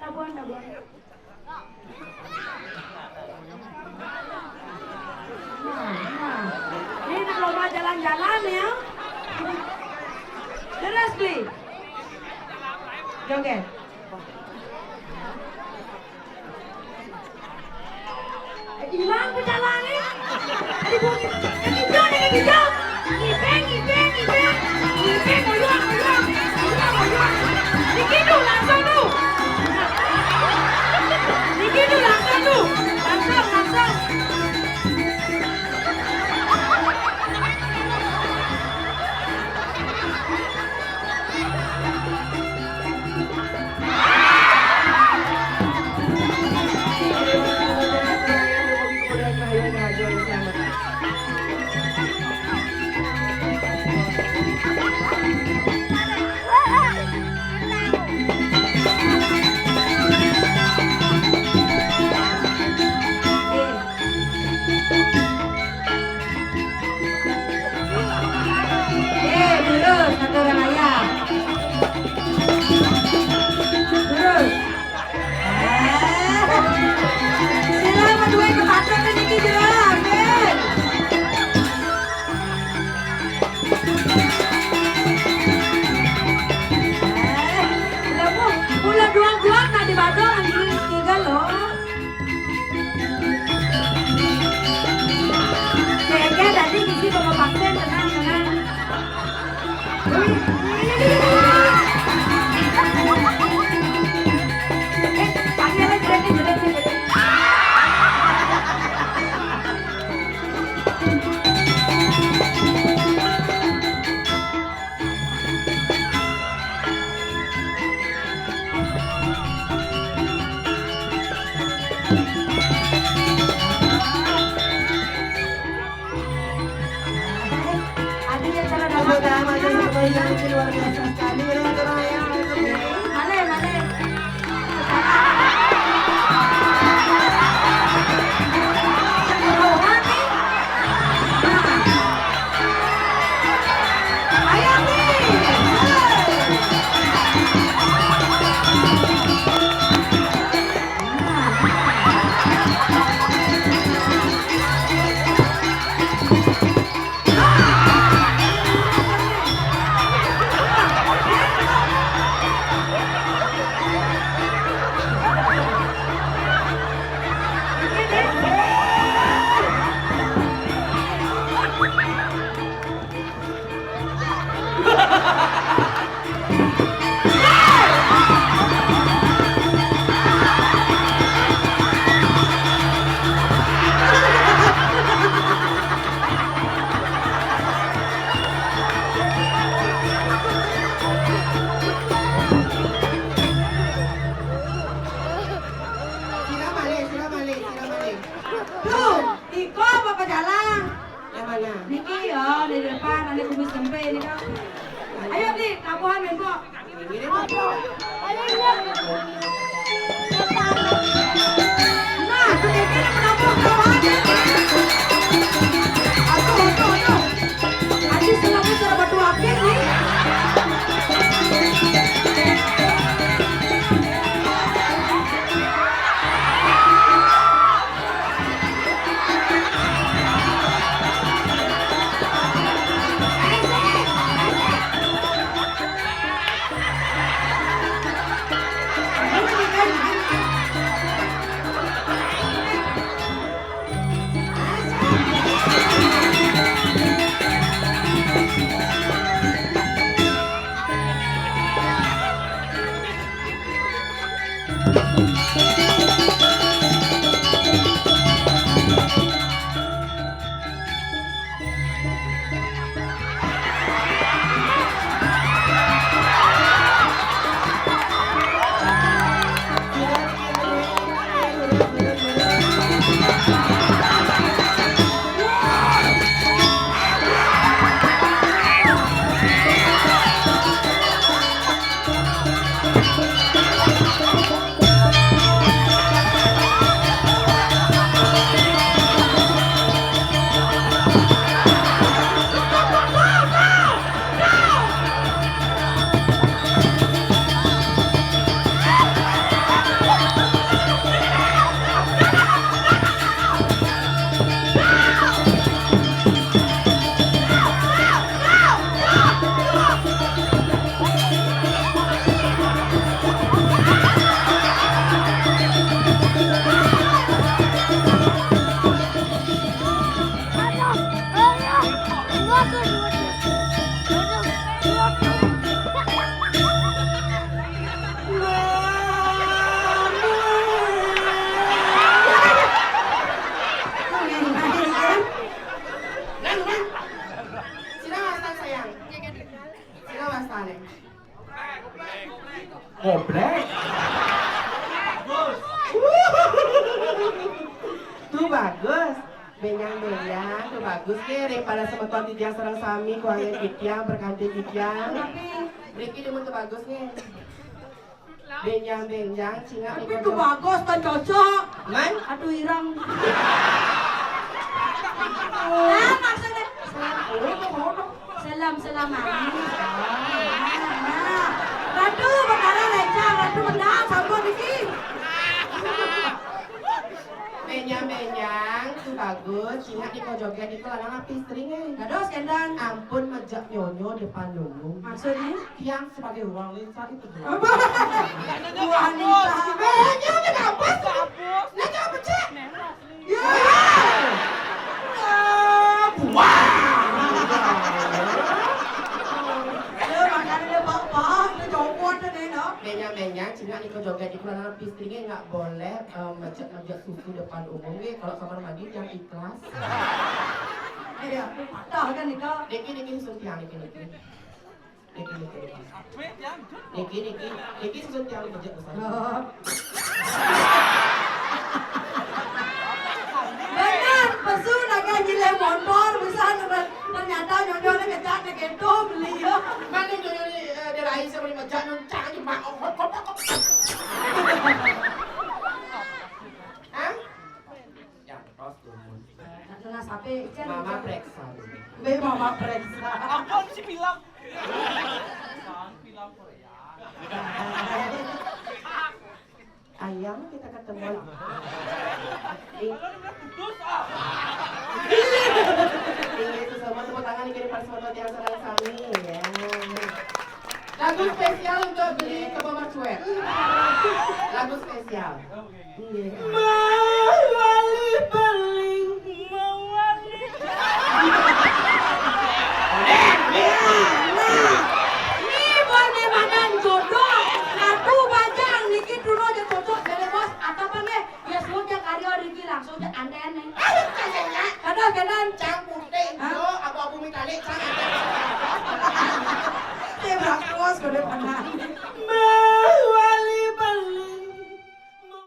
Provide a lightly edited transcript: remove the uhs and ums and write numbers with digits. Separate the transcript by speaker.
Speaker 1: tabuhan. Nah. Ini lomba jalan-jalan ya. Terus beli. Joget. Hilang pejalannya. Hijau. Ngipeng, goyang. Dikit dulu, langsung dulu. Langsung. Luar biasa sekali. Male. Niki ya di depan ada kubis tempe ini kan. Ayo nih tabuhan Menpo. Nah, sedikit menabung tabuhannya. Aduh. Aji selama cara batu akhir nih.
Speaker 2: Tuh bagus. Benyang-benyang, tuh bagus ke. Daripada semeton tidiang serang sami, kuangin kitiang, berkanti kitiang. Riki demen tuh bagus ke. Benyang-benyang, cingak
Speaker 1: Tapi itu bagus, kan cocok.
Speaker 2: Man?
Speaker 1: Aduh irang. Nah, maksudnya selam mami. Nah, ratu perkara lecang, ratu menang, sampun iki.
Speaker 2: Benyang-benyang, tuh bagus. Cingak di joget itu lanang api stringnya.
Speaker 1: Gados kendang.
Speaker 2: Ampun mejak nyonyo depan umum.
Speaker 1: Maksudnya?
Speaker 2: Yang sebagai wanita itu.
Speaker 1: Wanita.
Speaker 2: Benyang kenapa? Nah jangan pecah. Ya. Benyang-benyang, cina ikut joget di kelana pistrinya nggak boleh majak susu depan umum. Kalau kamar mandi yang ikhlas.
Speaker 1: Iya, tahu kan Niko?
Speaker 2: Niki susun tiang Niki. Niki susun tiang di majak besar.
Speaker 1: Benar, pesu naga nyilem motor besar ternyata nyonyolnya kecat gitu beli ya.
Speaker 2: Mana nyonya dia lain sama di majak noncang di mak. Hah? Ya, terus turun.
Speaker 1: Nah, sampai
Speaker 2: Mama periksa.
Speaker 1: Mama periksa.
Speaker 3: Ampun si bilang. Film Korea.
Speaker 2: Ayam kita ketemu. Ini itu semua tepuk tangan di kiri semua yang senang kami ya. Lagu spesial untuk beli ke Mama Cuek. Lagu spesial. Mawali beling, mawali.
Speaker 1: Ini boleh badan jodoh. Ratu bajang niki dulu aja cocok dari bos. Apa nih? Ya semuanya karya Riki langsung aja aneh-aneh. Kadang
Speaker 2: Campur deh, abu-abu mitalik sangat.
Speaker 1: tebak bos ke depan.